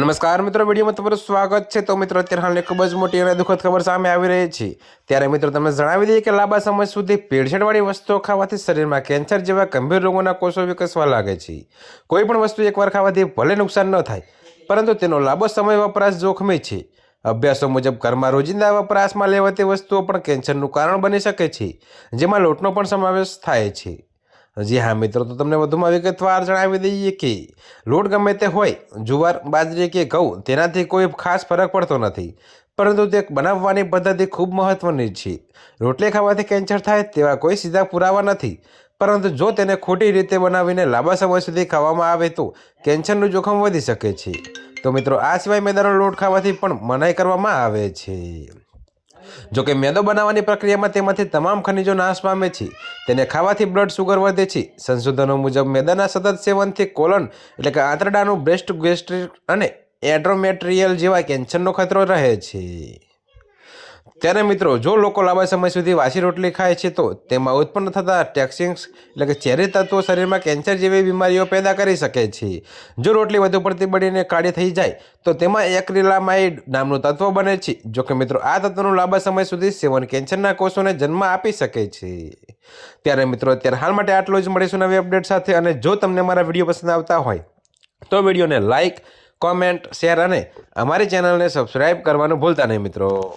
નમસ્કાર મિત્રો, વિડીયોમાં તમારું સ્વાગત છે। તો મિત્રો, અત્યારે હાલની ખૂબ જ મોટી અને દુઃખદ ખબર સામે આવી રહી છે। ત્યારે મિત્રો તમને જણાવી દઈએ કે લાંબા સમય સુધી ભેળસેળવાળી વસ્તુઓ ખાવાથી શરીરમાં કેન્સર જેવા ગંભીર રોગોના કોષો વિકસવા લાગે છે। કોઈ પણ વસ્તુ એકવાર ખાવાથી ભલે નુકસાન ન થાય, પરંતુ તેનો લાંબો સમય વપરાશ જોખમી છે। અભ્યાસો મુજબ ઘરમાં રોજિંદા વપરાશમાં લેવાતી વસ્તુઓ પણ કેન્સરનું કારણ બની શકે છે, જેમાં લોટનો પણ સમાવેશ થાય છે। જી હા મિત્રો, તો તમને વધુમાં વિગતવાર જણાવી દઈએ કે લોટ ગમે તે હોય, જુવાર, બાજરી કે ઘઉં, તેનાથી કોઈ ખાસ ફરક પડતો નથી, પરંતુ તે બનાવવાની પદ્ધતિ ખૂબ મહત્વની છે। રોટલી ખાવાથી કેન્સર થાય તેવા કોઈ સીધા પુરાવા નથી, પરંતુ જો તેને ખોટી રીતે બનાવીને લાંબા સમય સુધી ખાવામાં આવે તો કેન્સરનું જોખમ વધી શકે છે। તો મિત્રો, આ સિવાય મેદાનો લોટ ખાવાથી પણ મનાઈ કરવામાં આવે છે। જોકે મેદો બનાવવાની પ્રક્રિયામાં તેમાંથી તમામ ખનિજો નાશ પામે છે। તેને ખાવાથી બ્લડ શુગર વધે છે। સંશોધનો મુજબ મેદાના સતત સેવનથી કોલન એટલે કે આંતરડાનું, બ્રેસ્ટ, ગેસ્ટ્રિક અને એન્ડોમેટ્રિયલ જેવા કેન્સરનો ખતરો રહે છે। ત્યારે મિત્રો, જો લોકો લાંબા સમય સુધી વાસી રોટલી ખાય છે તો તેમાં ઉત્પન્ન થતા ટોક્સિન્સ એટલે કે ઝેરી તત્વો શરીરમાં કેન્સર જેવી બીમારીઓ પેદા કરી શકે છે। જો રોટલી વધુ પડતી બળીને કાળી થઈ જાય તો તેમાં એક્રિલામાઇડ નામનું તત્વ બને છે। જોકે મિત્રો, આ તત્વનું લાંબા સમય સુધી સેવન કેન્સરના કોષોને જન્મ આપી શકે છે। ત્યારે મિત્રો, અત્યારે હાલ માટે આટલું જ। મળીશું નવી અપડેટ સાથે। અને જો તમને મારા વિડીયો પસંદ આવતા હોય તો વિડીયોને લાઇક, કોમેન્ટ, શેર અને અમારી ચેનલને સબસ્ક્રાઈબ કરવાનું ભૂલતા નહીં મિત્રો।